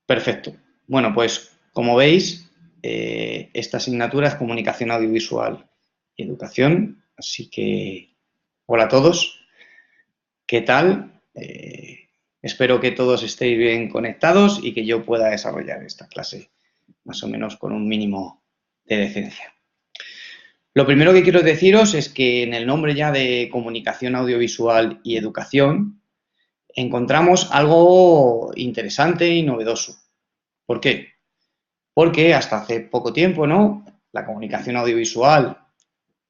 Perfecto. Bueno, pues como veis, esta asignatura es Comunicación Audiovisual y Educación, así que hola a todos, ¿qué tal? Espero que todos estéis bien conectados y que yo pueda desarrollar esta clase más o menos con un mínimo de decencia. Lo primero que quiero deciros es que en el nombre ya de Comunicación Audiovisual y Educación encontramos algo interesante y novedoso. ¿Por qué? Porque hasta hace poco tiempo, ¿no? La comunicación audiovisual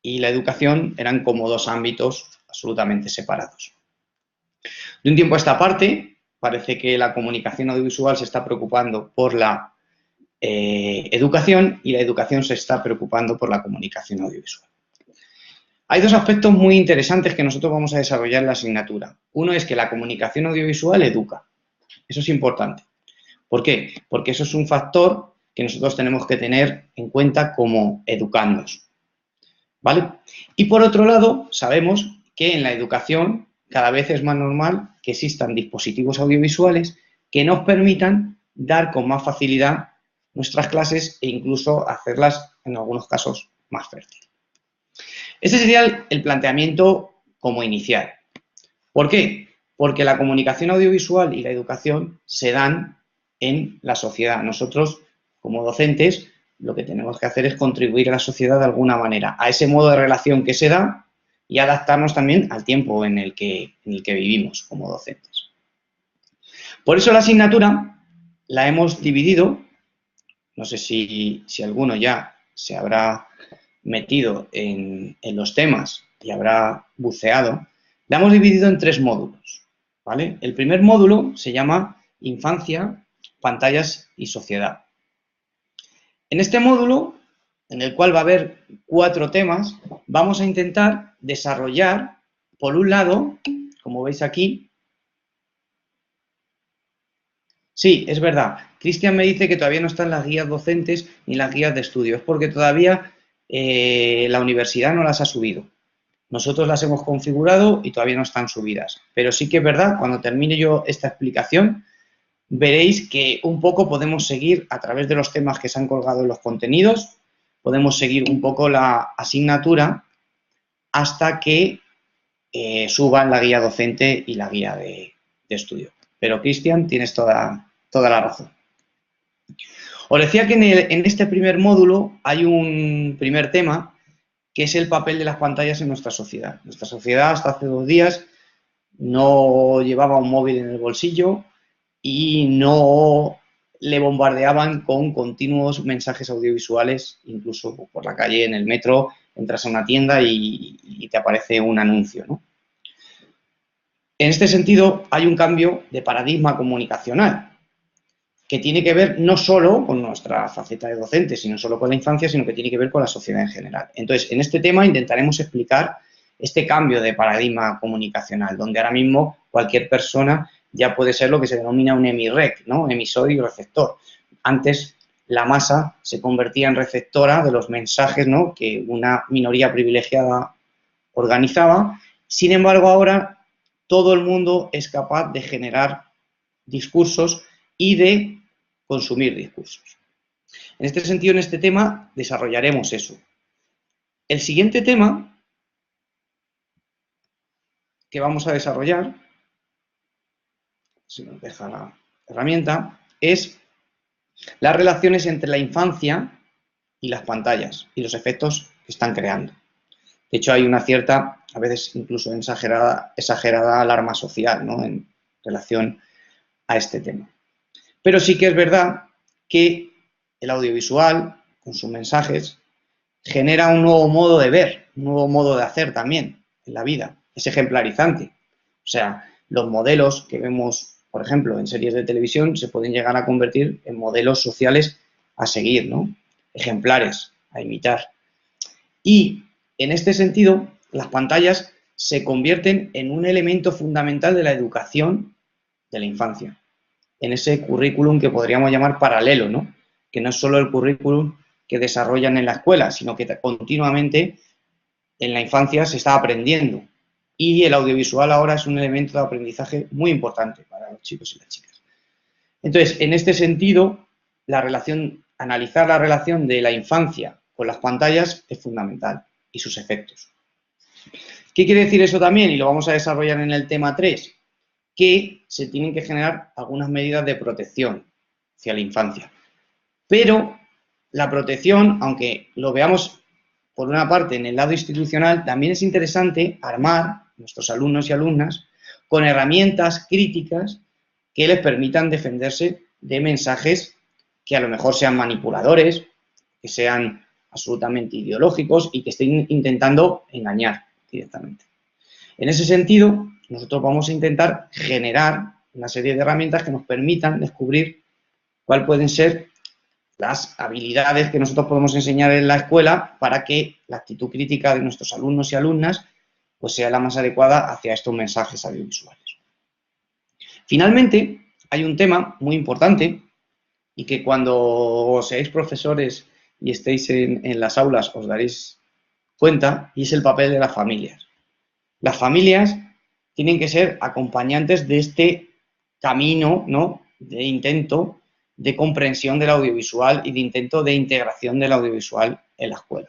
y la educación eran como dos ámbitos absolutamente separados. De un tiempo a esta parte, parece que la comunicación audiovisual se está preocupando por la educación y la educación se está preocupando por la comunicación audiovisual. Hay dos aspectos muy interesantes que nosotros vamos a desarrollar en la asignatura. Uno es que la comunicación audiovisual educa. Eso es importante. ¿Por qué? Porque eso es un factor que nosotros tenemos que tener en cuenta como educandos, ¿vale? Y por otro lado, sabemos que en la educación cada vez es más normal que existan dispositivos audiovisuales que nos permitan dar con más facilidad nuestras clases e incluso hacerlas, en algunos casos, más fértiles. Este sería el planteamiento como inicial. ¿Por qué? Porque la comunicación audiovisual y la educación se dan en la sociedad. Nosotros, como docentes, lo que tenemos que hacer es contribuir a la sociedad de alguna manera, a ese modo de relación que se da y adaptarnos también al tiempo en el que vivimos como docentes. Por eso la asignatura la hemos dividido, no sé si alguno ya se habrá metido en los temas y habrá buceado, la hemos dividido en 3 módulos, ¿vale? El primer módulo se llama Infancia, Pantallas y Sociedad. En este módulo, en el cual va a haber 4 temas, vamos a intentar desarrollar, por un lado, como veis aquí, sí, es verdad, Cristian me dice que todavía no están las guías docentes ni las guías de estudio, es porque todavía la universidad no las ha subido. Nosotros las hemos configurado y todavía no están subidas. Pero sí que es verdad, cuando termine yo esta explicación, veréis que un poco podemos seguir a través de los temas que se han colgado en los contenidos, podemos seguir un poco la asignatura hasta que suban la guía docente y la guía de estudio. Pero, Cristian, tienes toda la razón. Os decía que en este primer módulo hay un primer tema que es el papel de las pantallas en nuestra sociedad. Nuestra sociedad hasta hace 2 días no llevaba un móvil en el bolsillo y no le bombardeaban con continuos mensajes audiovisuales, incluso por la calle, en el metro, entras a una tienda y te aparece un anuncio, ¿no? En este sentido, hay un cambio de paradigma comunicacional que tiene que ver no solo con nuestra faceta de docente, sino solo con la infancia, sino que tiene que ver con la sociedad en general. Entonces, en este tema intentaremos explicar este cambio de paradigma comunicacional, donde ahora mismo cualquier persona ya puede ser lo que se denomina un emirrec, ¿no? Emisor y receptor. Antes la masa se convertía en receptora de los mensajes, ¿no?, que una minoría privilegiada organizaba. Sin embargo, ahora todo el mundo es capaz de generar discursos y de consumir discursos. En este sentido, en este tema, desarrollaremos eso. El siguiente tema que vamos a desarrollar, si nos deja la herramienta, es las relaciones entre la infancia y las pantallas y los efectos que están creando. De hecho, hay una cierta, a veces incluso exagerada alarma social, ¿no?, en relación a este tema. Pero sí que es verdad que el audiovisual, con sus mensajes, genera un nuevo modo de ver, un nuevo modo de hacer también en la vida. Es ejemplarizante. O sea, los modelos que vemos, por ejemplo, en series de televisión se pueden llegar a convertir en modelos sociales a seguir, ¿no? Ejemplares a imitar. Y en este sentido, las pantallas se convierten en un elemento fundamental de la educación de la infancia, en ese currículum que podríamos llamar paralelo, ¿no?, que no es solo el currículum que desarrollan en la escuela, sino que continuamente en la infancia se está aprendiendo. Y el audiovisual ahora es un elemento de aprendizaje muy importante para los chicos y las chicas. Entonces, en este sentido, analizar la relación de la infancia con las pantallas es fundamental y sus efectos. ¿Qué quiere decir eso también? Y lo vamos a desarrollar en el tema 3, que se tienen que generar algunas medidas de protección hacia la infancia. Pero la protección, aunque lo veamos por una parte en el lado institucional, también es interesante armar a nuestros alumnos y alumnas con herramientas críticas que les permitan defenderse de mensajes que a lo mejor sean manipuladores, que sean absolutamente ideológicos y que estén intentando engañar directamente. En ese sentido, nosotros vamos a intentar generar una serie de herramientas que nos permitan descubrir cuáles pueden ser las habilidades que nosotros podemos enseñar en la escuela para que la actitud crítica de nuestros alumnos y alumnas pues sea la más adecuada hacia estos mensajes audiovisuales. Finalmente, hay un tema muy importante y que cuando seáis profesores y estéis en las aulas os daréis cuenta, y es el papel de las familias. Las familias tienen que ser acompañantes de este camino, ¿no?, de intento de comprensión del audiovisual y de intento de integración del audiovisual en la escuela.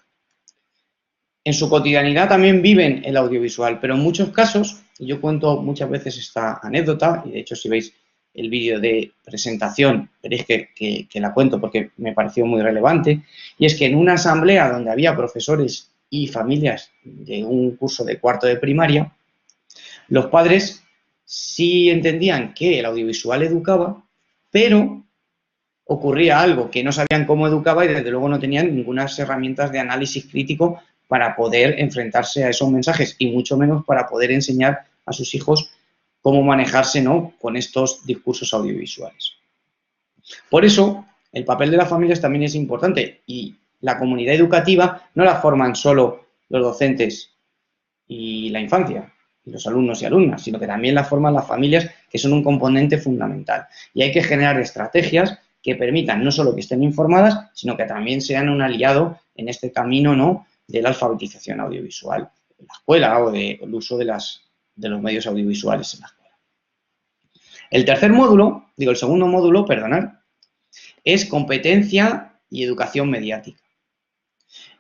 En su cotidianidad también viven el audiovisual, pero en muchos casos, y yo cuento muchas veces esta anécdota, y de hecho si veis el vídeo de presentación veréis que la cuento porque me pareció muy relevante, y es que en una asamblea donde había profesores y familias de un curso de cuarto de primaria, los padres sí entendían que el audiovisual educaba, pero ocurría algo, que no sabían cómo educaba y desde luego no tenían ninguna herramientas de análisis crítico para poder enfrentarse a esos mensajes y mucho menos para poder enseñar a sus hijos cómo manejarse, ¿no?, con estos discursos audiovisuales. Por eso, el papel de las familias también es importante y la comunidad educativa no la forman solo los docentes y la infancia, y los alumnos y alumnas, sino que también la forman las familias, que son un componente fundamental. Y hay que generar estrategias que permitan no solo que estén informadas, sino que también sean un aliado en este camino, ¿no?, de la alfabetización audiovisual en la escuela o del uso de los medios audiovisuales en la escuela. El segundo módulo, perdonad, es competencia y educación mediática.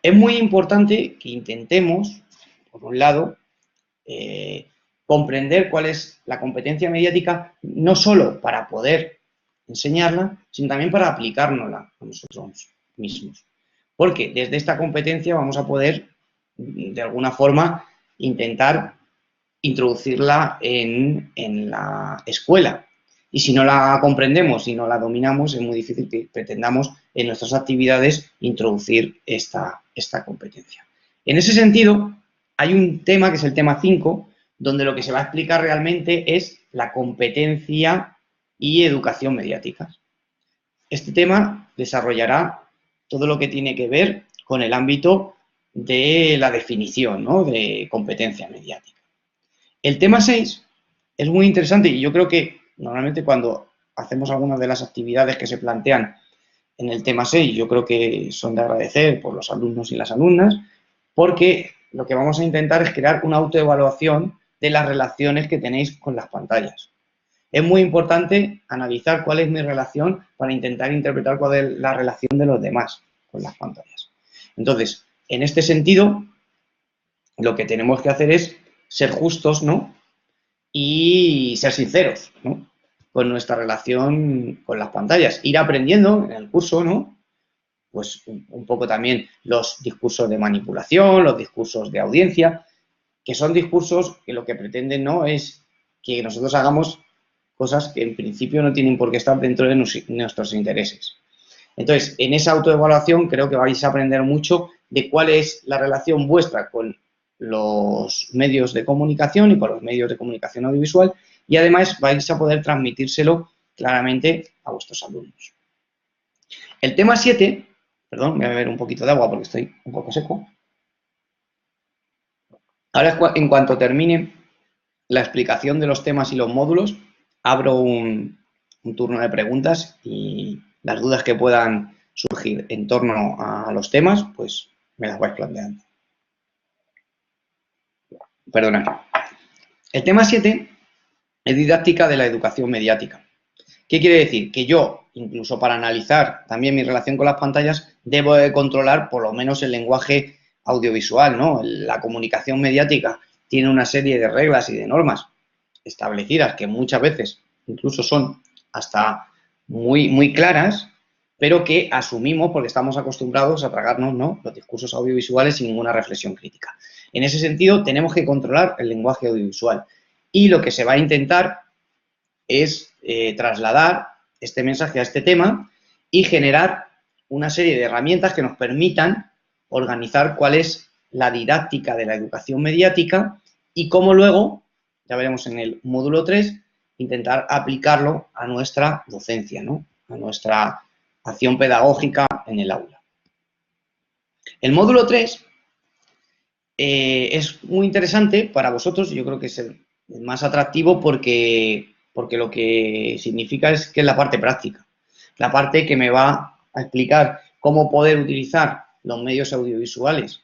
Es muy importante que intentemos, por un lado, comprender cuál es la competencia mediática, no solo para poder enseñarla, sino también para aplicárnosla a nosotros mismos. Porque desde esta competencia vamos a poder, de alguna forma, intentar introducirla en la escuela. Y si no la comprendemos y no la dominamos, es muy difícil que pretendamos en nuestras actividades introducir esta competencia. En ese sentido, hay un tema que es el tema 5, donde lo que se va a explicar realmente es la competencia y educación mediática. Este tema desarrollará todo lo que tiene que ver con el ámbito de la definición, ¿no?, de competencia mediática. El tema 6 es muy interesante y yo creo que normalmente cuando hacemos algunas de las actividades que se plantean en el tema 6, yo creo que son de agradecer por los alumnos y las alumnas, porque lo que vamos a intentar es crear una autoevaluación de las relaciones que tenéis con las pantallas. Es muy importante analizar cuál es mi relación para intentar interpretar cuál es la relación de los demás con las pantallas. Entonces, en este sentido, lo que tenemos que hacer es ser justos, ¿no?, y ser sinceros, ¿no?, con nuestra relación con las pantallas. Ir aprendiendo en el curso, ¿no?, pues un poco también los discursos de manipulación, los discursos de audiencia, que son discursos que lo que pretenden, ¿no?, es que nosotros hagamos cosas que en principio no tienen por qué estar dentro de nuestros intereses. Entonces, en esa autoevaluación creo que vais a aprender mucho de cuál es la relación vuestra con los medios de comunicación y con los medios de comunicación audiovisual y además vais a poder transmitírselo claramente a vuestros alumnos. El tema 7, perdón, voy a beber un poquito de agua porque estoy un poco seco. Ahora, en cuanto termine la explicación de los temas y los módulos, abro un turno de preguntas y las dudas que puedan surgir en torno a los temas, pues me las vais planteando. Perdonad. El tema 7 es didáctica de la educación mediática. ¿Qué quiere decir? Que yo, incluso para analizar también mi relación con las pantallas, debo de controlar por lo menos el lenguaje audiovisual, ¿no? La comunicación mediática tiene una serie de reglas y de normas establecidas que muchas veces incluso son hasta muy claras, pero que asumimos porque estamos acostumbrados a tragarnos, ¿no?, los discursos audiovisuales sin ninguna reflexión crítica. En ese sentido, tenemos que controlar el lenguaje audiovisual y lo que se va a intentar es trasladar este mensaje a este tema y generar una serie de herramientas que nos permitan organizar cuál es la didáctica de la educación mediática y cómo luego, ya veremos en el módulo 3, intentar aplicarlo a nuestra docencia, ¿no?, a nuestra acción pedagógica en el aula. El módulo 3 es muy interesante para vosotros, yo creo que es el más atractivo porque lo que significa es que es la parte práctica, la parte que me va a explicar cómo poder utilizar los medios audiovisuales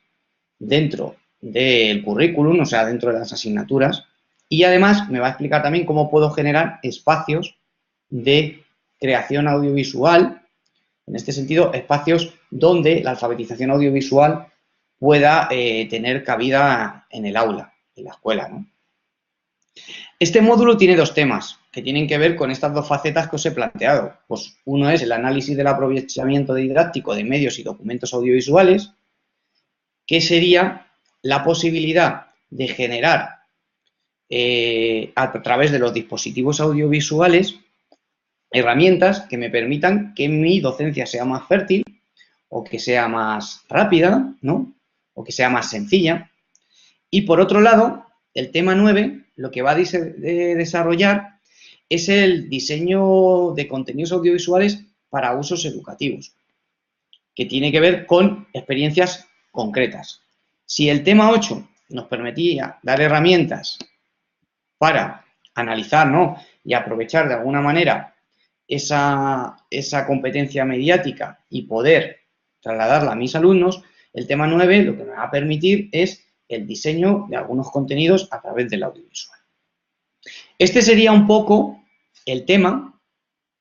dentro del currículum, o sea, dentro de las asignaturas, y además me va a explicar también cómo puedo generar espacios de creación audiovisual, en este sentido, espacios donde la alfabetización audiovisual pueda tener cabida en el aula, en la escuela, ¿no? Este módulo tiene dos temas que tienen que ver con estas dos facetas que os he planteado. Pues uno es el análisis del aprovechamiento didáctico de medios y documentos audiovisuales, que sería la posibilidad de generar a través de los dispositivos audiovisuales herramientas que me permitan que mi docencia sea más fértil o que sea más rápida, ¿no?, o que sea más sencilla. Y por otro lado, el tema 9 lo que va a desarrollar es el diseño de contenidos audiovisuales para usos educativos, que tiene que ver con experiencias concretas. Si el tema 8 nos permitía dar herramientas para analizar, ¿no?, y aprovechar de alguna manera esa competencia mediática y poder trasladarla a mis alumnos, el tema 9 lo que me va a permitir es el diseño de algunos contenidos a través del audiovisual. Este sería un poco el tema,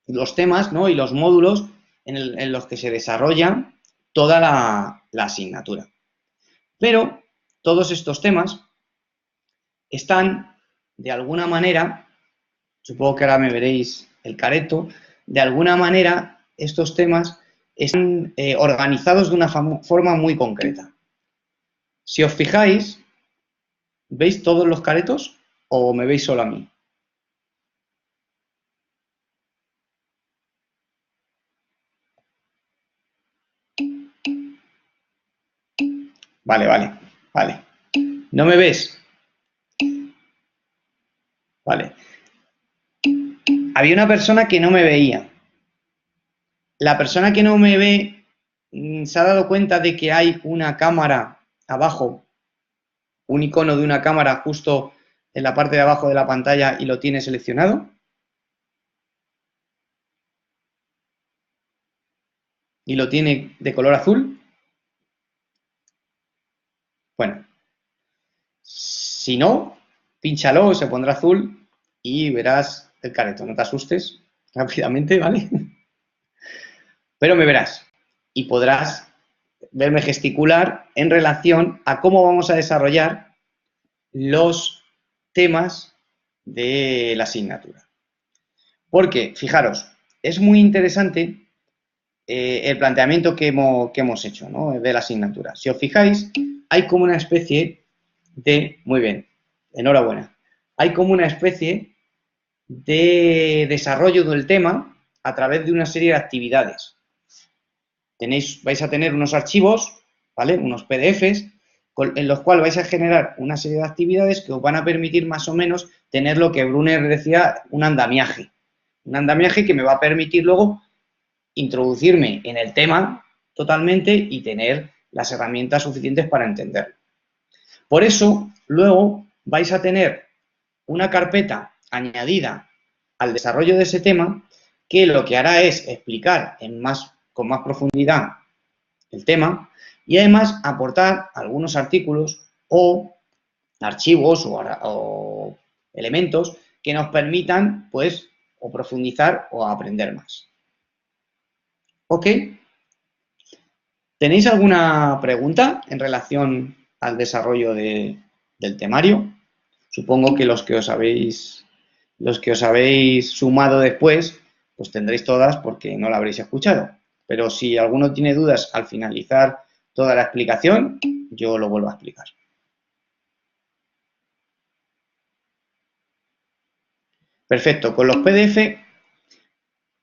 los temas, ¿no?, y los módulos en los que se desarrolla toda la asignatura. Pero todos estos temas están, de alguna manera, supongo que ahora me veréis el careto, de alguna manera estos temas están organizados de una forma muy concreta. Si os fijáis, ¿veis todos los caretos o me veis solo a mí? Vale. ¿No me ves? Vale. Había una persona que no me veía. La persona que no me ve se ha dado cuenta de que hay una cámara abajo, un icono de una cámara justo en la parte de abajo de la pantalla y lo tiene seleccionado. Y lo tiene de color azul. Bueno, si no, pínchalo, se pondrá azul y verás el careto. No te asustes rápidamente, ¿vale? Pero me verás y podrás verme gesticular en relación a cómo vamos a desarrollar los temas de la asignatura. Porque, fijaros, es muy interesante el planteamiento que hemos hecho, ¿no?, de la asignatura. Si os fijáis, hay como una especie de... Muy bien, enhorabuena. Hay como una especie de desarrollo del tema a través de una serie de actividades. Vais a tener unos archivos, ¿vale?, unos PDFs, en los cuales vais a generar una serie de actividades que os van a permitir más o menos tener lo que Brunner decía, un andamiaje. Un andamiaje que me va a permitir luego introducirme en el tema totalmente y tener las herramientas suficientes para entenderlo. Por eso, luego vais a tener una carpeta añadida al desarrollo de ese tema que lo que hará es explicar con más profundidad el tema y además aportar algunos artículos o archivos o elementos que nos permitan, pues, o profundizar o aprender más. ¿Ok? ¿Tenéis alguna pregunta en relación al desarrollo del temario? Supongo que los que os habéis sumado después, pues tendréis todas porque no la habréis escuchado. Pero si alguno tiene dudas al finalizar toda la explicación, yo lo vuelvo a explicar. Perfecto. Con los PDF,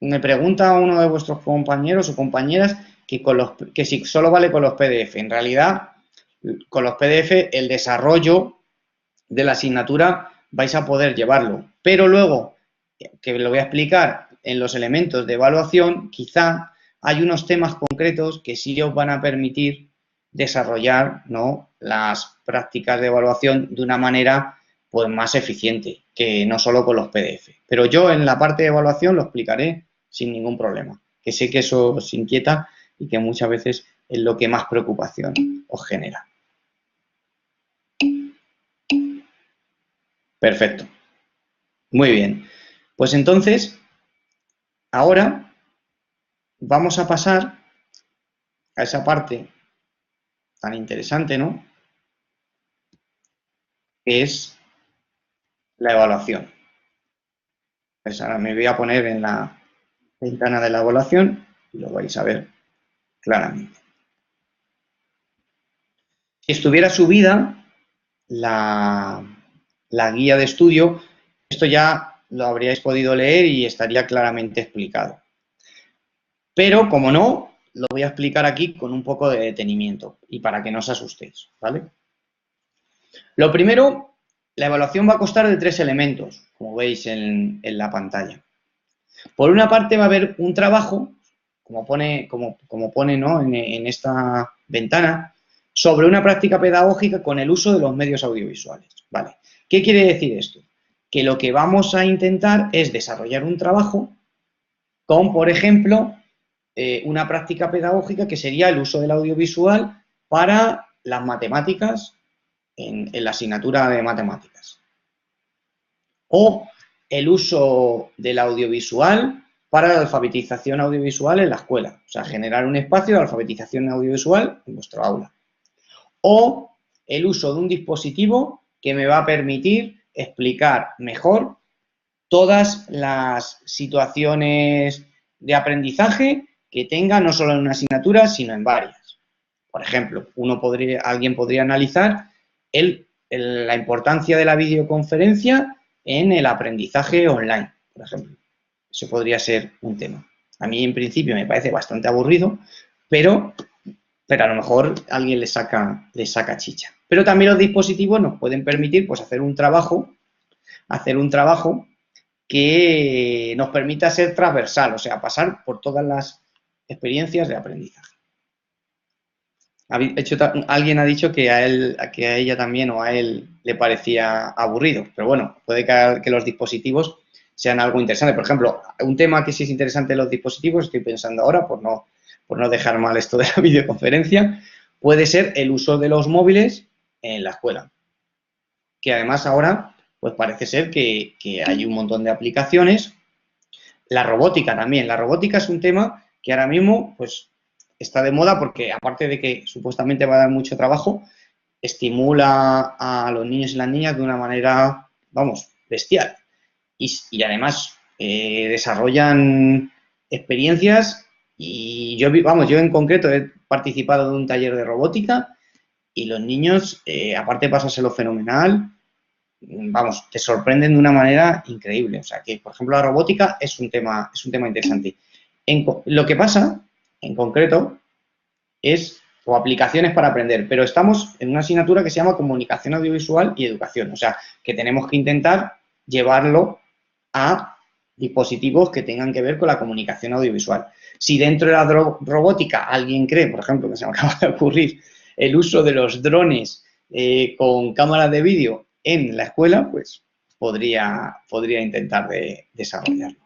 me pregunta uno de vuestros compañeros o compañeras que si solo vale con los PDF. En realidad, con los PDF, el desarrollo de la asignatura vais a poder llevarlo. Pero luego, que lo voy a explicar en los elementos de evaluación, quizá hay unos temas concretos que sí os van a permitir desarrollar, ¿no?, las prácticas de evaluación de una manera pues más eficiente, que no solo con los PDF. Pero yo en la parte de evaluación lo explicaré sin ningún problema, que sé que eso os inquieta y que muchas veces es lo que más preocupación os genera. Perfecto. Muy bien. Pues entonces, ahora vamos a pasar a esa parte tan interesante, ¿no?, que es la evaluación. Pues ahora me voy a poner en la ventana de la evaluación y lo vais a ver claramente. Si estuviera subida la guía de estudio, esto ya lo habríais podido leer y estaría claramente explicado. Pero, como no, lo voy a explicar aquí con un poco de detenimiento y para que no os asustéis, ¿vale? Lo primero, la evaluación va a constar de 3 elementos, como veis en la pantalla. Por una parte va a haber un trabajo, como pone, ¿no?, en esta ventana, sobre una práctica pedagógica con el uso de los medios audiovisuales. ¿Vale? ¿Qué quiere decir esto? Que lo que vamos a intentar es desarrollar un trabajo con, por ejemplo, una práctica pedagógica que sería el uso del audiovisual para las matemáticas en la asignatura de matemáticas. O el uso del audiovisual para la alfabetización audiovisual en la escuela. O sea, generar un espacio de alfabetización audiovisual en vuestro aula. O el uso de un dispositivo que me va a permitir explicar mejor todas las situaciones de aprendizaje que tenga, no solo en una asignatura, sino en varias. Por ejemplo, alguien podría analizar la importancia de la videoconferencia en el aprendizaje online, por ejemplo. Eso podría ser un tema. A mí, en principio, me parece bastante aburrido, pero a lo mejor alguien le saca chicha. Pero también los dispositivos nos pueden permitir, pues, hacer un trabajo que nos permita ser transversal, o sea, pasar por todas las experiencias de aprendizaje. Alguien ha dicho que a ella también o a él le parecía aburrido, pero bueno, puede que los dispositivos sean algo interesante. Por ejemplo, un tema que sí es interesante en los dispositivos, estoy pensando ahora, por no dejar mal esto de la videoconferencia, puede ser el uso de los móviles en la escuela. Que además ahora, pues parece ser que hay un montón de aplicaciones. La robótica también. La robótica es un tema que ahora mismo, pues, está de moda porque, aparte de que supuestamente va a dar mucho trabajo, estimula a los niños y las niñas de una manera, vamos, bestial. Y además desarrollan experiencias y yo en concreto he participado de un taller de robótica y los niños, aparte de pasárselo fenomenal, vamos, te sorprenden de una manera increíble. O sea que, por ejemplo, la robótica es un tema interesante. Lo que pasa, en concreto, o aplicaciones para aprender, pero estamos en una asignatura que se llama Comunicación Audiovisual y Educación. O sea, que tenemos que intentar llevarlo a dispositivos que tengan que ver con la comunicación audiovisual. Si dentro de la robótica alguien cree, por ejemplo, que se me acaba de ocurrir, el uso de los drones con cámaras de vídeo en la escuela, pues podría intentar desarrollarlo.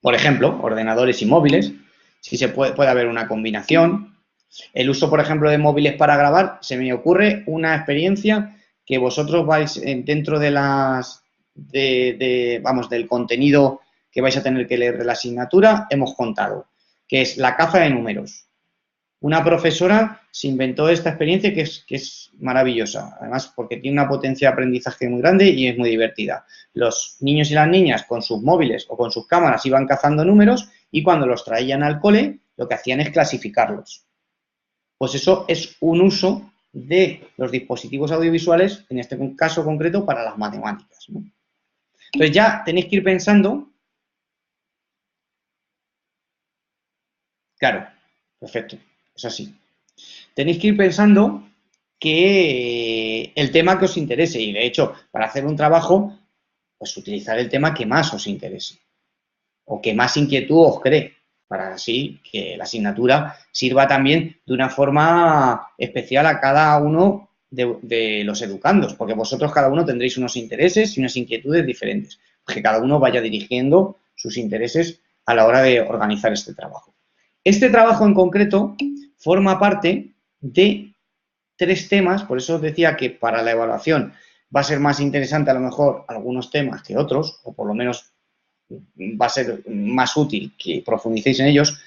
Por ejemplo, ordenadores y móviles, si se puede haber una combinación. El uso, por ejemplo, de móviles para grabar, se me ocurre una experiencia que vosotros vais dentro de vamos, del contenido que vais a tener que leer de la asignatura hemos contado, que es la caza de números. Una profesora se inventó esta experiencia que es maravillosa, además porque tiene una potencia de aprendizaje muy grande y es muy divertida. Los niños y las niñas con sus móviles o con sus cámaras iban cazando números y cuando los traían al cole lo que hacían es clasificarlos. Pues eso es un uso de los dispositivos audiovisuales, en este caso concreto, para las matemáticas, ¿no? Entonces ya tenéis que ir pensando. Claro, perfecto, es así. Tenéis que ir pensando que el tema que os interese y, de hecho, para hacer un trabajo, pues utilizar el tema que más os interese o que más inquietud os cree, para así que la asignatura sirva también de una forma especial a cada uno de los educandos, porque vosotros cada uno tendréis unos intereses y unas inquietudes diferentes, que cada uno vaya dirigiendo sus intereses a la hora de organizar este trabajo. Este trabajo en concreto forma parte de 3 temas, por eso os decía que para la evaluación va a ser más interesante a lo mejor algunos temas que otros, o por lo menos va a ser más útil que profundicéis en ellos.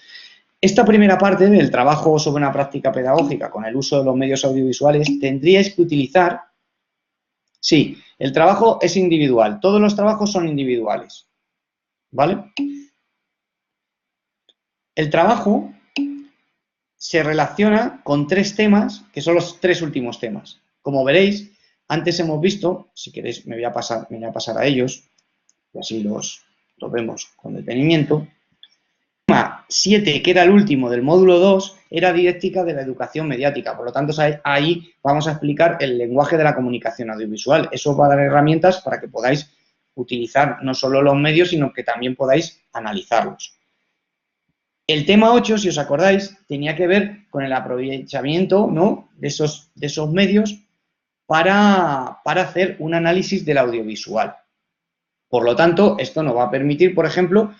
Esta primera parte del trabajo sobre una práctica pedagógica con el uso de los medios audiovisuales tendríais que utilizar. Sí, el trabajo es individual, todos los trabajos son individuales, ¿vale? El trabajo se relaciona con 3 temas, que son los 3 últimos temas. Como veréis, antes hemos visto, si queréis me voy a pasar a ellos, y así los vemos con detenimiento. El tema 7, que era el último del módulo 2, era didáctica de la educación mediática. Por lo tanto, ahí vamos a explicar el lenguaje de la comunicación audiovisual. Eso os va a dar herramientas para que podáis utilizar no solo los medios, sino que también podáis analizarlos. El tema 8, si os acordáis, tenía que ver con el aprovechamiento, ¿no?, de esos medios para hacer un análisis del audiovisual. Por lo tanto, esto nos va a permitir, por ejemplo,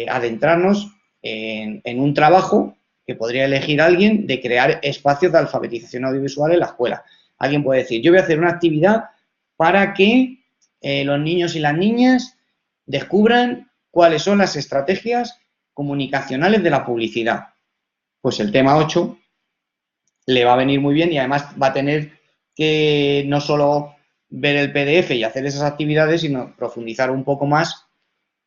adentrarnos en un trabajo que podría elegir alguien de crear espacios de alfabetización audiovisual en la escuela. Alguien puede decir, yo voy a hacer una actividad para que los niños y las niñas descubran cuáles son las estrategias comunicacionales de la publicidad. Pues el tema 8 le va a venir muy bien y además va a tener que no solo ver el PDF y hacer esas actividades, sino profundizar un poco más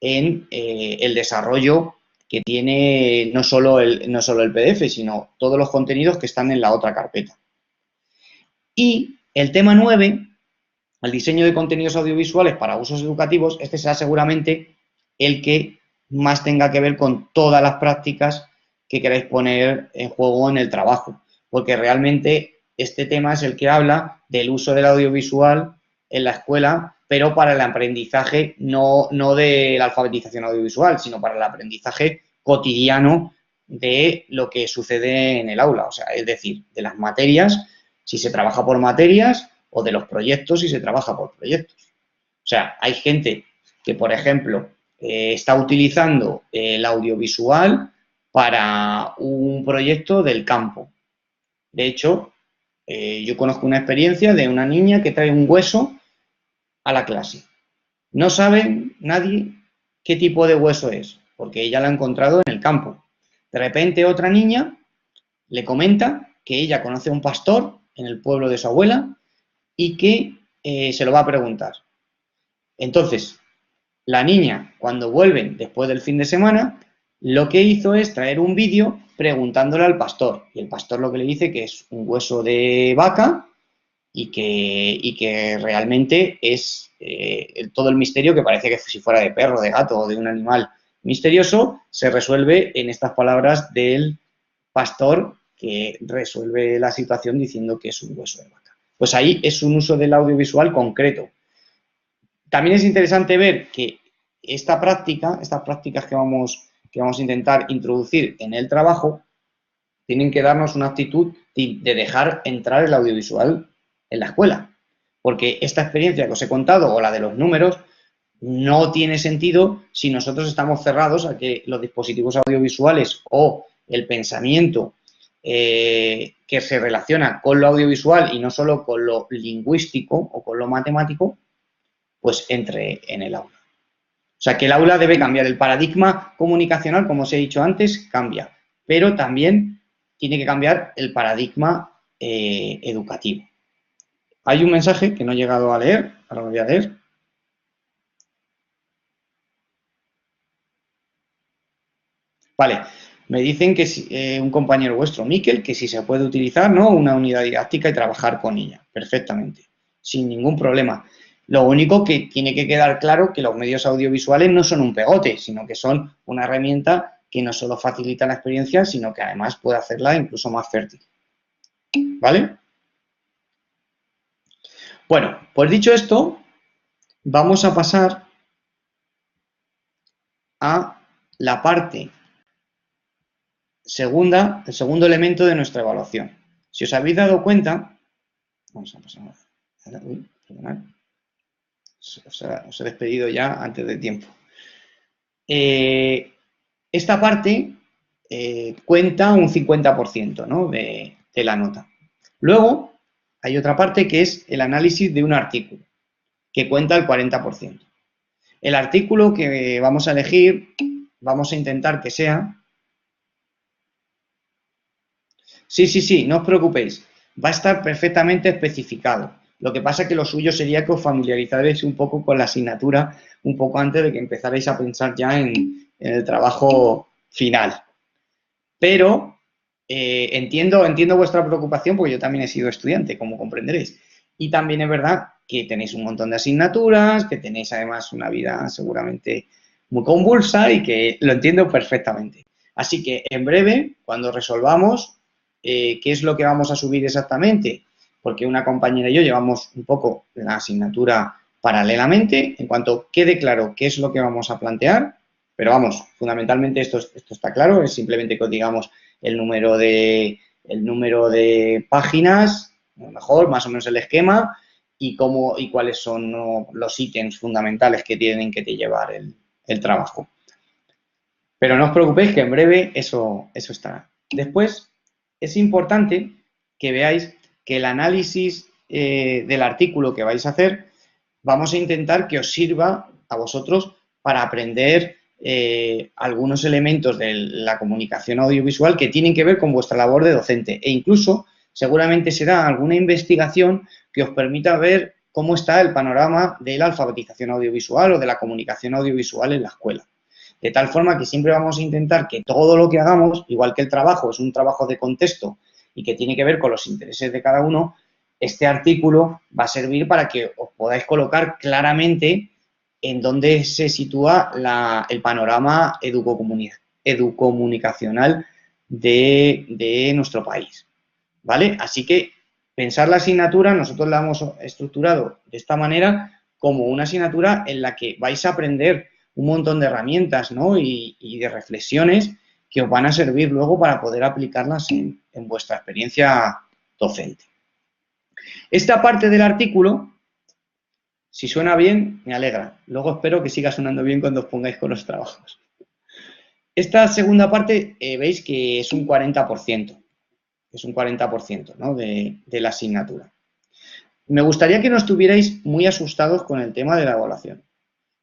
en el desarrollo que tiene no solo el PDF, sino todos los contenidos que están en la otra carpeta. Y el tema 9, el diseño de contenidos audiovisuales para usos educativos, este será seguramente el que más tenga que ver con todas las prácticas que queráis poner en juego en el trabajo, porque realmente este tema es el que habla del uso del audiovisual en la escuela, pero para el aprendizaje no de la alfabetización audiovisual, sino para el aprendizaje cotidiano de lo que sucede en el aula, o sea, es decir, de las materias, si se trabaja por materias, o de los proyectos si se trabaja por proyectos. O sea, hay gente que, por ejemplo, está utilizando el audiovisual para un proyecto del campo. De hecho, yo conozco una experiencia de una niña que trae un hueso a la clase. No sabe nadie qué tipo de hueso es, porque ella lo ha encontrado en el campo. De repente otra niña le comenta que ella conoce a un pastor en el pueblo de su abuela y que se lo va a preguntar. Entonces, la niña, cuando vuelven después del fin de semana, lo que hizo es traer un vídeo preguntándole al pastor. Y el pastor lo que le dice que es un hueso de vaca y que realmente es todo el misterio que parece que si fuera de perro, de gato o de un animal misterioso, se resuelve en estas palabras del pastor que resuelve la situación diciendo que es un hueso de vaca. Pues ahí es un uso del audiovisual concreto. También es interesante ver que estas prácticas que vamos a intentar introducir en el trabajo, tienen que darnos una actitud de dejar entrar el audiovisual en la escuela. Porque esta experiencia que os he contado, o la de los números, no tiene sentido si nosotros estamos cerrados a que los dispositivos audiovisuales o el pensamiento que se relaciona con lo audiovisual y no solo con lo lingüístico o con lo matemático, pues entre en el aula. O sea, que el aula debe cambiar. El paradigma comunicacional, como os he dicho antes, cambia, pero también tiene que cambiar el paradigma educativo. Hay un mensaje que no he llegado a leer, ahora lo voy a leer. Vale, me dicen que un compañero vuestro, Miquel, que si se puede utilizar, ¿no?, una unidad didáctica y trabajar con ella, perfectamente, sin ningún problema. Lo único que tiene que quedar claro que los medios audiovisuales no son un pegote, sino que son una herramienta que no solo facilita la experiencia, sino que además puede hacerla incluso más fértil. ¿Vale? Bueno, pues dicho esto, vamos a pasar a la parte segunda, el segundo elemento de nuestra evaluación. Si os habéis dado cuenta, vamos a pasar a... Uy, perdonad. Os he despedido ya antes de tiempo. Esta parte cuenta un 50%, ¿no?, de la nota. Luego hay otra parte que es el análisis de un artículo, que cuenta el 40%. El artículo que vamos a elegir, vamos a intentar que sea... Sí, no os preocupéis, va a estar perfectamente especificado. Lo que pasa es que lo suyo sería que os familiarizarais un poco con la asignatura un poco antes de que empezarais a pensar ya en el trabajo final. Pero entiendo vuestra preocupación porque yo también he sido estudiante, como comprenderéis. Y también es verdad que tenéis un montón de asignaturas, que tenéis además una vida seguramente muy convulsa y que lo entiendo perfectamente. Así que en breve, cuando resolvamos qué es lo que vamos a subir exactamente, porque una compañera y yo llevamos un poco la asignatura paralelamente, en cuanto quede claro qué es lo que vamos a plantear, pero vamos, fundamentalmente esto está claro, es simplemente que os digamos el número de páginas, a lo mejor más o menos el esquema y cuáles son, ¿no?, los ítems fundamentales que tienen que llevar el trabajo. Pero no os preocupéis que en breve eso estará. Después, es importante que veáis que el análisis del artículo que vais a hacer, vamos a intentar que os sirva a vosotros para aprender algunos elementos de la comunicación audiovisual que tienen que ver con vuestra labor de docente e incluso seguramente será alguna investigación que os permita ver cómo está el panorama de la alfabetización audiovisual o de la comunicación audiovisual en la escuela. De tal forma que siempre vamos a intentar que todo lo que hagamos, igual que el trabajo es un trabajo de contexto y que tiene que ver con los intereses de cada uno, este artículo va a servir para que os podáis colocar claramente en dónde se sitúa el panorama educomunicacional de nuestro país, ¿vale? Así que pensar la asignatura, nosotros la hemos estructurado de esta manera como una asignatura en la que vais a aprender un montón de herramientas, ¿no?, y de reflexiones que os van a servir luego para poder aplicarlas en vuestra experiencia docente. Esta parte del artículo, si suena bien, me alegra. Luego espero que siga sonando bien cuando os pongáis con los trabajos. Esta segunda parte, veis que es un 40%. Es un 40%, ¿no?, de la asignatura. Me gustaría que no estuvierais muy asustados con el tema de la evaluación.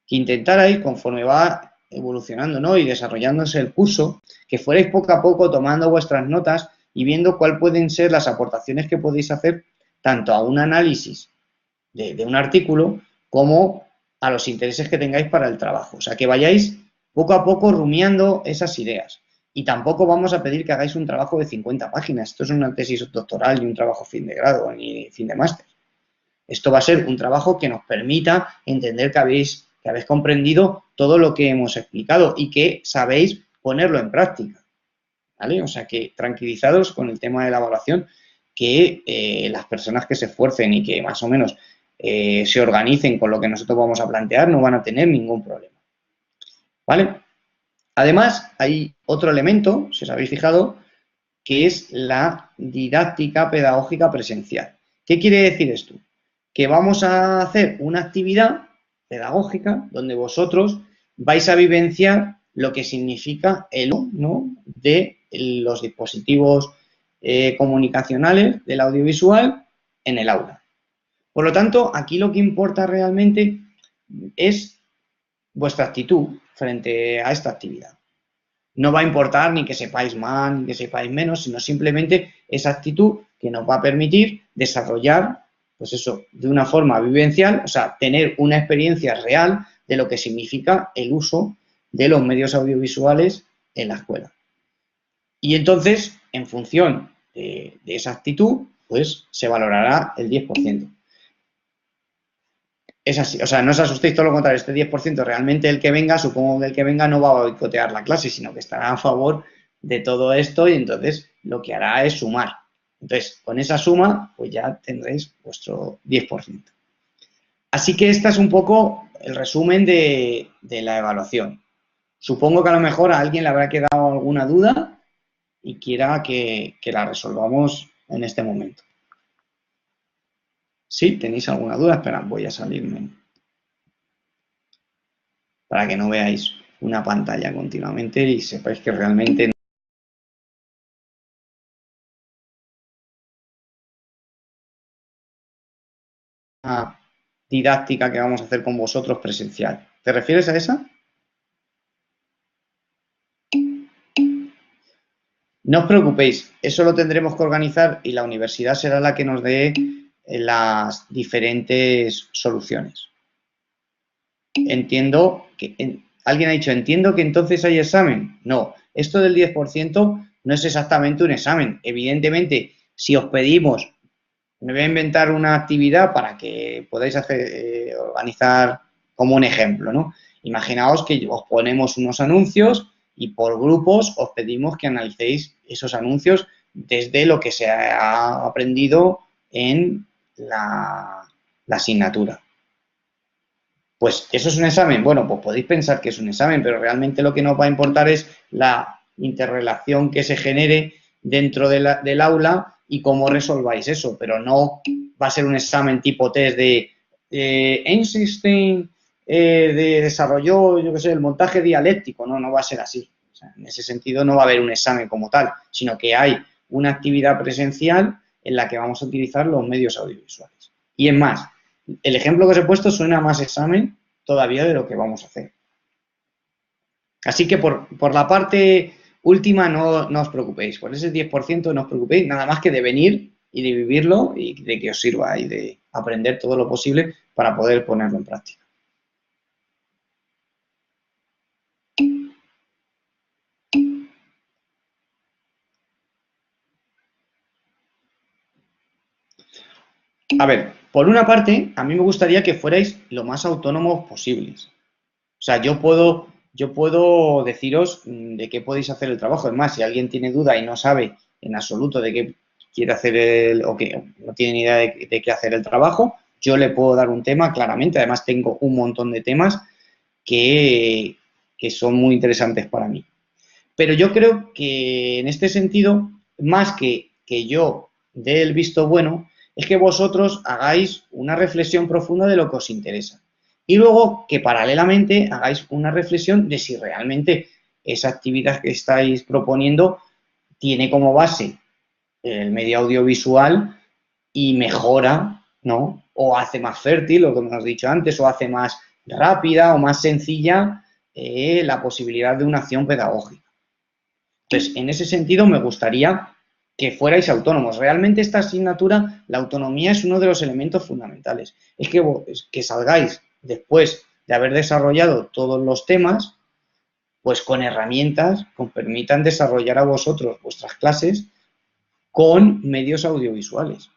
Que intentarais, conforme va evolucionando, ¿no?, y desarrollándose el curso, que fuerais poco a poco tomando vuestras notas y viendo cuáles pueden ser las aportaciones que podéis hacer tanto a un análisis de un artículo como a los intereses que tengáis para el trabajo. O sea, que vayáis poco a poco rumiando esas ideas. Y tampoco vamos a pedir que hagáis un trabajo de 50 páginas. Esto es una tesis doctoral y un trabajo fin de grado ni fin de máster. Esto va a ser un trabajo que nos permita entender que habéis comprendido todo lo que hemos explicado y que sabéis ponerlo en práctica, ¿vale? O sea, que tranquilizados con el tema de la evaluación, que las personas que se esfuercen y que más o menos se organicen con lo que nosotros vamos a plantear no van a tener ningún problema, ¿vale? Además, hay otro elemento, si os habéis fijado, que es la didáctica pedagógica presencial. ¿Qué quiere decir esto? Que vamos a hacer una actividad pedagógica donde vosotros vais a vivenciar lo que significa el uso, ¿no?, de los dispositivos comunicacionales del audiovisual en el aula. Por lo tanto, aquí lo que importa realmente es vuestra actitud frente a esta actividad. No va a importar ni que sepáis más ni que sepáis menos, sino simplemente esa actitud que nos va a permitir desarrollar, pues eso, de una forma vivencial, o sea, tener una experiencia real de lo que significa el uso de los medios audiovisuales en la escuela. Y entonces, en función de esa actitud, pues se valorará el 10%. Es así, o sea, no os asustéis, todo lo contrario, este 10% realmente el que venga, supongo que el que venga no va a boicotear la clase, sino que estará a favor de todo esto y entonces lo que hará es sumar. Entonces, con esa suma, pues ya tendréis vuestro 10%. Así que este es un poco el resumen de la evaluación. Supongo que a lo mejor a alguien le habrá quedado alguna duda y quiera que la resolvamos en este momento. ¿Sí? ¿Tenéis alguna duda? Esperad, voy a salirme para que no veáis una pantalla continuamente y sepáis que realmente una didáctica que vamos a hacer con vosotros presencial. ¿Te refieres a esa? No os preocupéis, eso lo tendremos que organizar y la universidad será la que nos dé las diferentes soluciones. Entiendo que... Alguien ha dicho, entiendo que entonces hay examen. No, esto del 10% no es exactamente un examen. Evidentemente, si os pedimos, me voy a inventar una actividad para que podáis hacer, organizar como un ejemplo, ¿no? Imaginaos que os ponemos unos anuncios y por grupos os pedimos que analicéis esos anuncios desde lo que se ha aprendido en la asignatura. Pues eso es un examen. Bueno, pues podéis pensar que es un examen, pero realmente lo que nos va a importar es la interrelación que se genere dentro del aula y cómo resolváis eso, pero no va a ser un examen tipo test de Einstein desarrolló, yo qué sé, el montaje dialéctico, no va a ser así. O sea, en ese sentido no va a haber un examen como tal, sino que hay una actividad presencial en la que vamos a utilizar los medios audiovisuales. Y es más, el ejemplo que os he puesto suena más examen todavía de lo que vamos a hacer. Así que por la parte última no os preocupéis, por ese 10% no os preocupéis, nada más que de venir y de vivirlo y de que os sirva y de aprender todo lo posible para poder ponerlo en práctica. A ver, por una parte, a mí me gustaría que fuerais lo más autónomos posibles. O sea, yo puedo deciros de qué podéis hacer el trabajo. Es más, si alguien tiene duda y no sabe en absoluto de qué quiere hacer o que no tiene ni idea de qué hacer el trabajo, yo le puedo dar un tema claramente. Además, tengo un montón de temas que, que son muy interesantes para mí. Pero yo creo que en este sentido, más que yo dé el visto bueno, es que vosotros hagáis una reflexión profunda de lo que os interesa. Y luego que paralelamente hagáis una reflexión de si realmente esa actividad que estáis proponiendo tiene como base el medio audiovisual y mejora, ¿no? O hace más fértil, lo que hemos dicho antes, o hace más rápida o más sencilla la posibilidad de una acción pedagógica. Entonces, en ese sentido, me gustaría que fuerais autónomos. Realmente esta asignatura, la autonomía es uno de los elementos fundamentales. Es que salgáis después de haber desarrollado todos los temas, pues con herramientas que os permitan desarrollar a vosotros vuestras clases con medios audiovisuales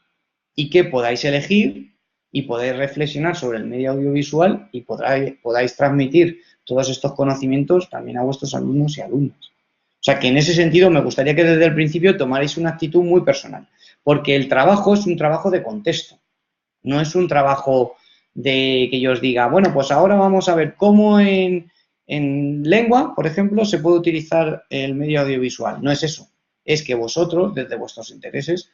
y que podáis elegir y podáis reflexionar sobre el medio audiovisual y podáis transmitir todos estos conocimientos también a vuestros alumnos y alumnas. O sea que en ese sentido me gustaría que desde el principio tomarais una actitud muy personal, porque el trabajo es un trabajo de contexto, no es un trabajo de que yo os diga, bueno, pues ahora vamos a ver cómo en lengua, por ejemplo, se puede utilizar el medio audiovisual. No es eso, es que vosotros, desde vuestros intereses,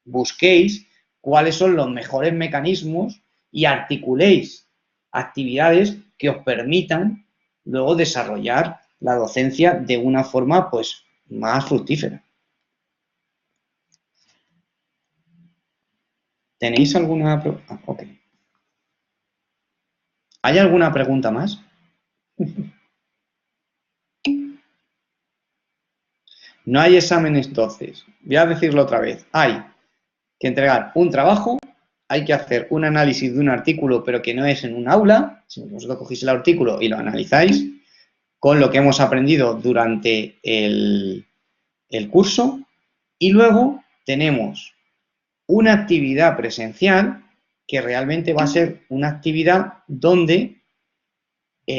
busquéis cuáles son los mejores mecanismos y articuléis actividades que os permitan luego desarrollar la docencia de una forma pues más fructífera. ¿Tenéis alguna pregunta? Ok. ¿Hay alguna pregunta más? No hay exámenes entonces. Voy a decirlo otra vez. Hay que entregar un trabajo, hay que hacer un análisis de un artículo, pero que no es en un aula, sino que vosotros cogéis el artículo y lo analizáis con lo que hemos aprendido durante el curso. Y luego tenemos una actividad presencial que realmente va a ser una actividad donde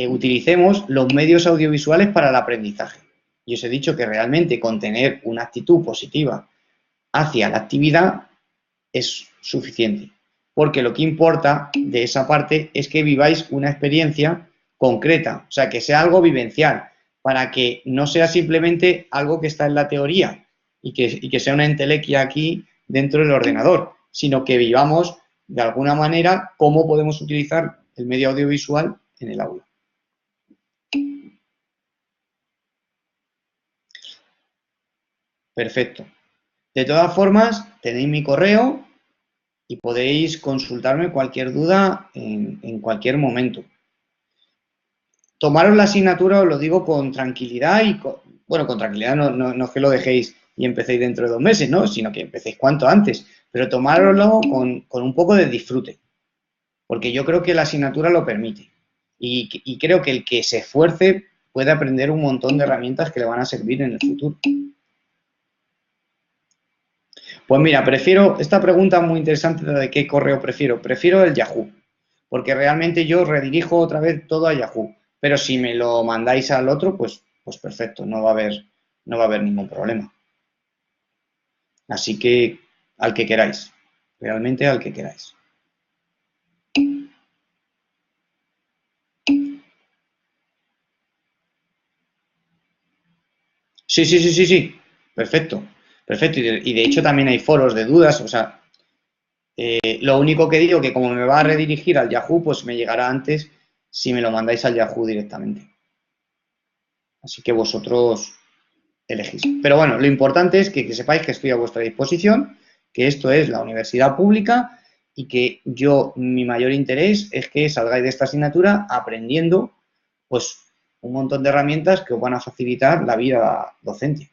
utilicemos los medios audiovisuales para el aprendizaje. Y os he dicho que realmente con tener una actitud positiva hacia la actividad es suficiente. Porque lo que importa de esa parte es que viváis una experiencia concreta, o sea, que sea algo vivencial, para que no sea simplemente algo que está en la teoría y que sea una entelequia aquí dentro del ordenador, sino que vivamos de alguna manera cómo podemos utilizar el medio audiovisual en el aula. Perfecto. De todas formas, tenéis mi correo y podéis consultarme cualquier duda en cualquier momento. Tomaros la asignatura, os lo digo con tranquilidad y bueno, con tranquilidad no es que lo dejéis y empecéis dentro de 2 meses, ¿no? Sino que empecéis cuanto antes, pero tomároslo con un poco de disfrute, porque yo creo que la asignatura lo permite y creo que el que se esfuerce puede aprender un montón de herramientas que le van a servir en el futuro. Pues mira, prefiero, esta pregunta muy interesante de qué correo prefiero. Prefiero el Yahoo, porque realmente yo redirijo otra vez todo a Yahoo. Pero si me lo mandáis al otro, pues perfecto, no va a haber ningún problema. Así que al que queráis, realmente al que queráis. Sí. Perfecto, perfecto. Y de hecho también hay foros de dudas, o sea, lo único que digo que como me va a redirigir al Yahoo, pues me llegará antes si me lo mandáis al Yahoo directamente. Así que vosotros elegís. Pero bueno, lo importante es que sepáis que estoy a vuestra disposición, que esto es la universidad pública y que mi mayor interés es que salgáis de esta asignatura aprendiendo pues un montón de herramientas que os van a facilitar la vida docente.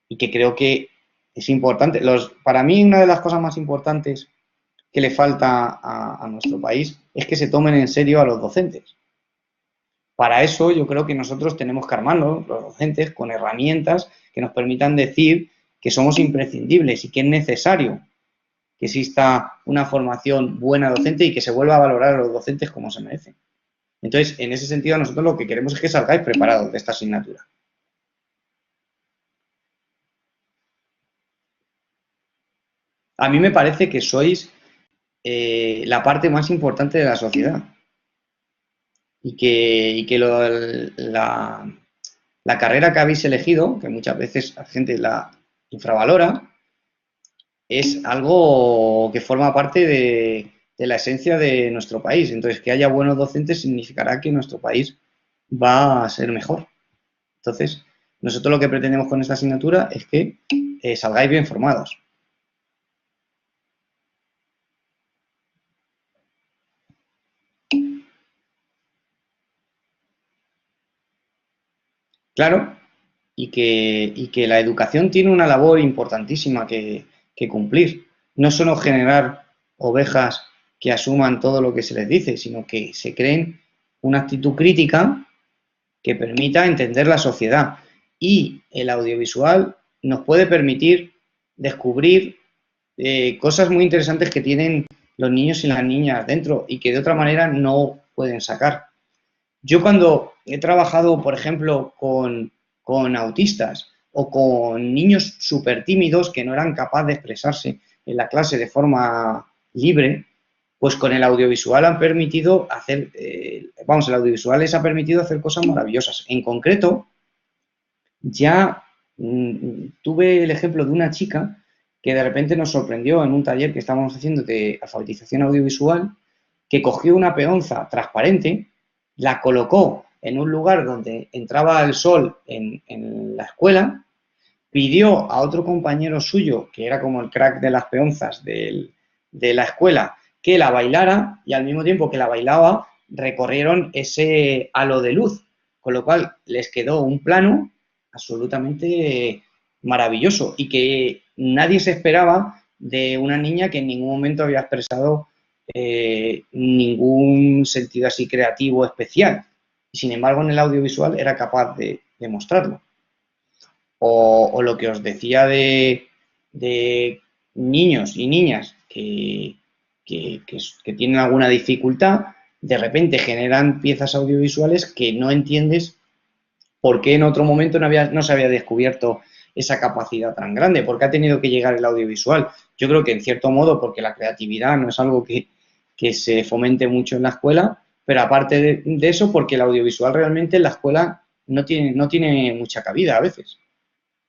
Y que creo que es importante. Para mí, una de las cosas más importantes que le falta a nuestro país es que se tomen en serio a los docentes. Para eso yo creo que nosotros tenemos que armarnos, los docentes, con herramientas que nos permitan decir que somos imprescindibles y que es necesario que exista una formación buena docente y que se vuelva a valorar a los docentes como se merecen. Entonces, en ese sentido, nosotros lo que queremos es que salgáis preparados de esta asignatura. A mí me parece que sois la parte más importante de la sociedad y que la carrera que habéis elegido, que muchas veces la gente la infravalora, es algo que forma parte de la esencia de nuestro país. Entonces, que haya buenos docentes significará que nuestro país va a ser mejor. Entonces, nosotros lo que pretendemos con esta asignatura es que salgáis bien formados. Claro, y que la educación tiene una labor importantísima que cumplir. No solo generar ovejas que asuman todo lo que se les dice, sino que se creen una actitud crítica que permita entender la sociedad. Y el audiovisual nos puede permitir descubrir cosas muy interesantes que tienen los niños y las niñas dentro y que de otra manera no pueden sacar. Yo cuando he trabajado, por ejemplo, con autistas o con niños súper tímidos que no eran capaces de expresarse en la clase de forma libre, pues con el audiovisual han permitido hacer, el audiovisual les ha permitido hacer cosas maravillosas. En concreto, ya tuve el ejemplo de una chica que de repente nos sorprendió en un taller que estábamos haciendo de alfabetización audiovisual, que cogió una peonza transparente, la colocó en un lugar donde entraba el sol en la escuela, pidió a otro compañero suyo, que era como el crack de las peonzas de la escuela, que la bailara y al mismo tiempo que la bailaba, recorrieron ese halo de luz, con lo cual les quedó un plano absolutamente maravilloso y que nadie se esperaba de una niña que en ningún momento había expresado ningún sentido así creativo especial. Y sin embargo, en el audiovisual era capaz de mostrarlo. O lo que os decía de niños y niñas que tienen alguna dificultad, de repente generan piezas audiovisuales que no entiendes por qué en otro momento no se había descubierto esa capacidad tan grande, por qué ha tenido que llegar el audiovisual. Yo creo que en cierto modo porque la creatividad no es algo que se fomente mucho en la escuela, pero aparte de eso porque el audiovisual realmente en la escuela no tiene mucha cabida a veces.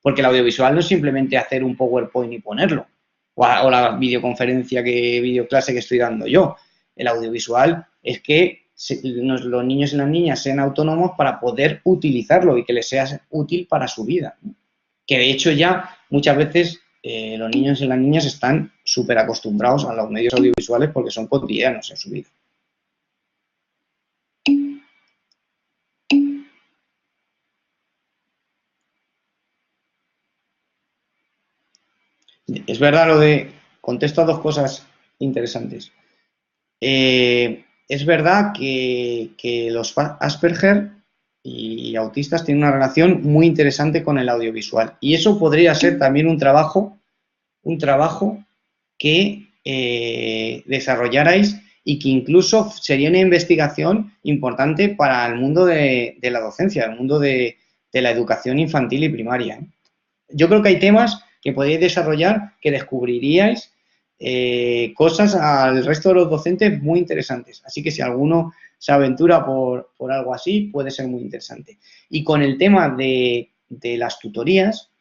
Porque el audiovisual no es simplemente hacer un PowerPoint y ponerlo, o la videoconferencia, videoclase que estoy dando yo. El audiovisual es que los niños y las niñas sean autónomos para poder utilizarlo y que les sea útil para su vida. Que de hecho ya muchas veces los niños y las niñas están súper acostumbrados a los medios audiovisuales porque son cotidianos en su vida. Es verdad lo de... Contesto a dos cosas interesantes. Es verdad que los Asperger y autistas tienen una relación muy interesante con el audiovisual. Y eso podría ser también un trabajo que desarrollarais y que incluso sería una investigación importante para el mundo de la docencia, el mundo de la educación infantil y primaria. Yo creo que hay temas que podéis desarrollar que descubriríais cosas al resto de los docentes muy interesantes. Así que si alguno se aventura por algo así, puede ser muy interesante. Y con el tema de las tutorías,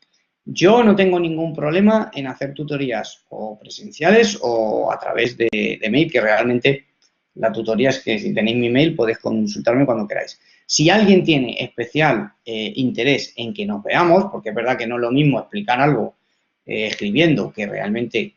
yo no tengo ningún problema en hacer tutorías o presenciales o a través de mail, que realmente la tutoría es que si tenéis mi mail podéis consultarme cuando queráis. Si alguien tiene especial interés en que nos veamos, porque es verdad que no es lo mismo explicar algo escribiendo que realmente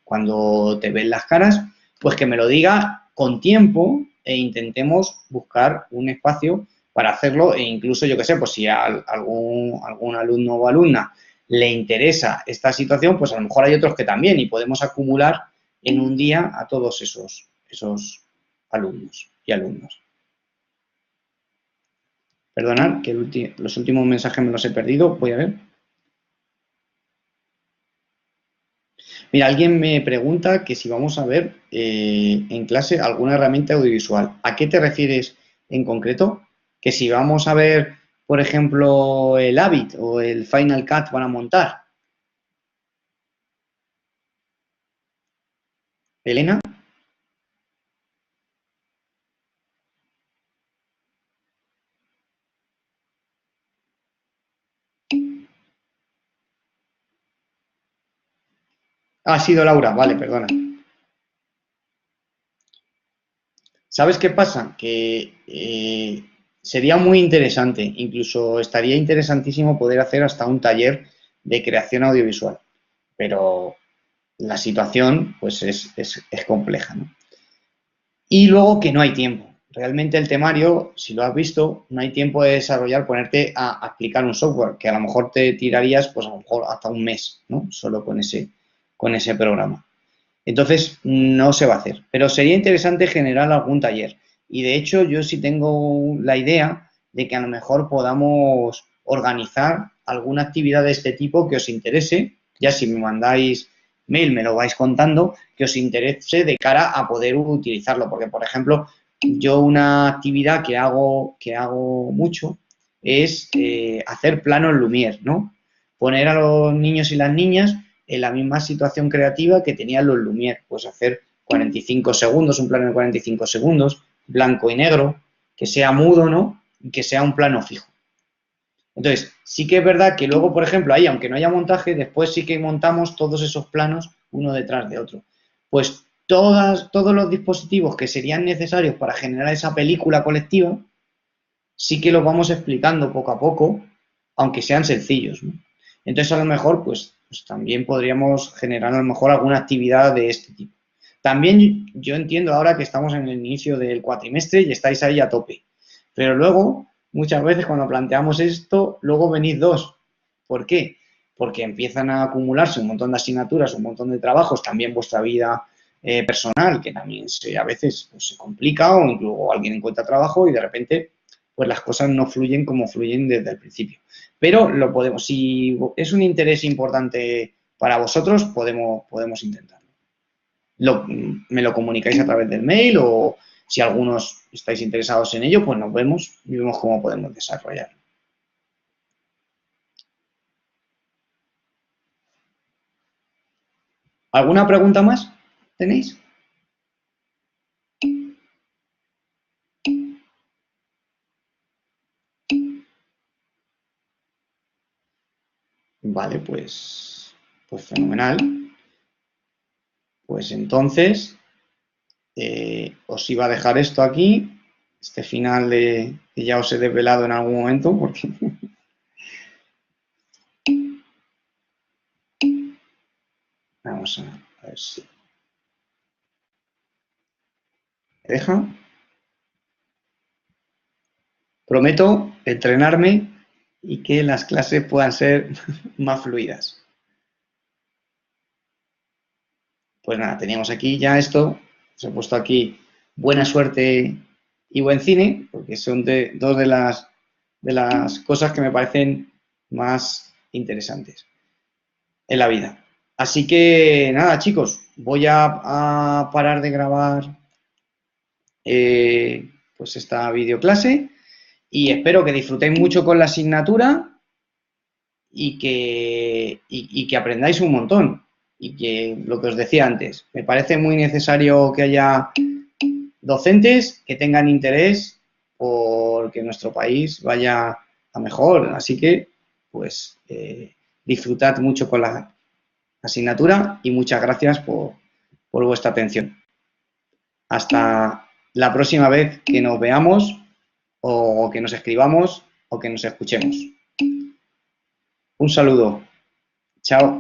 cuando te ven las caras, pues que me lo diga con tiempo e intentemos buscar un espacio para hacerlo e incluso, yo que sé, pues si a algún alumno o alumna le interesa esta situación, pues a lo mejor hay otros que también y podemos acumular en un día a todos esos alumnos y alumnas. Perdonad que los últimos mensajes me los he perdido, voy a ver. Mira, alguien me pregunta que si vamos a ver en clase alguna herramienta audiovisual. ¿A qué te refieres en concreto? Que si vamos a ver, por ejemplo, el Avid o el Final Cut para montar. Elena. Ha sido Laura, vale, perdona. ¿Sabes qué pasa? Que sería muy interesante, incluso estaría interesantísimo poder hacer hasta un taller de creación audiovisual, pero la situación pues es compleja, ¿no? Y luego que no hay tiempo. Realmente el temario, si lo has visto, no hay tiempo de desarrollar, ponerte a explicar un software, que a lo mejor te tirarías pues a lo mejor hasta un mes, ¿no? Solo con ese programa. Entonces, no se va a hacer. Pero sería interesante generar algún taller. Y de hecho, yo sí tengo la idea de que a lo mejor podamos organizar alguna actividad de este tipo que os interese. Ya si me mandáis mail, me lo vais contando, que os interese de cara a poder utilizarlo. Porque, por ejemplo, yo una actividad que hago mucho es hacer planos Lumière, ¿no? Poner a los niños y las niñas en la misma situación creativa que tenían los Lumière, pues hacer 45 segundos, un plano de 45 segundos, blanco y negro, que sea mudo, ¿no? Y que sea un plano fijo. Entonces, sí que es verdad que luego, por ejemplo, ahí, aunque no haya montaje, después sí que montamos todos esos planos uno detrás de otro. Pues todos los dispositivos que serían necesarios para generar esa película colectiva, sí que los vamos explicando poco a poco, aunque sean sencillos, ¿no? Entonces, a lo mejor, pues también podríamos generar a lo mejor alguna actividad de este tipo. También yo entiendo ahora que estamos en el inicio del cuatrimestre y estáis ahí a tope. Pero luego, muchas veces cuando planteamos esto, luego venís dos. ¿Por qué? Porque empiezan a acumularse un montón de asignaturas, un montón de trabajos, también vuestra vida personal, que también a veces pues, se complica o incluso alguien encuentra trabajo y de repente pues las cosas no fluyen como fluyen desde el principio. Pero lo podemos, si es un interés importante para vosotros, podemos intentarlo. Me lo comunicáis a través del mail o si algunos estáis interesados en ello, pues nos vemos y vemos cómo podemos desarrollarlo. ¿Alguna pregunta más tenéis? Vale, pues fenomenal. Pues entonces os iba a dejar esto aquí, este final que ya os he desvelado en algún momento, porque vamos a ver si me deja. Prometo entrenarme y que las clases puedan ser más fluidas. Pues nada, teníamos aquí ya esto. Os he puesto aquí buena suerte y buen cine, porque son dos de las cosas que me parecen más interesantes en la vida. Así que nada, chicos, voy a parar de grabar pues esta videoclase y espero que disfrutéis mucho con la asignatura y que aprendáis un montón. Y que lo que os decía antes, me parece muy necesario que haya docentes que tengan interés por que nuestro país vaya a mejor. Así que, pues, disfrutad mucho con la asignatura y muchas gracias por vuestra atención. Hasta la próxima vez que nos veamos o que nos escribamos o que nos escuchemos. Un saludo. Chao.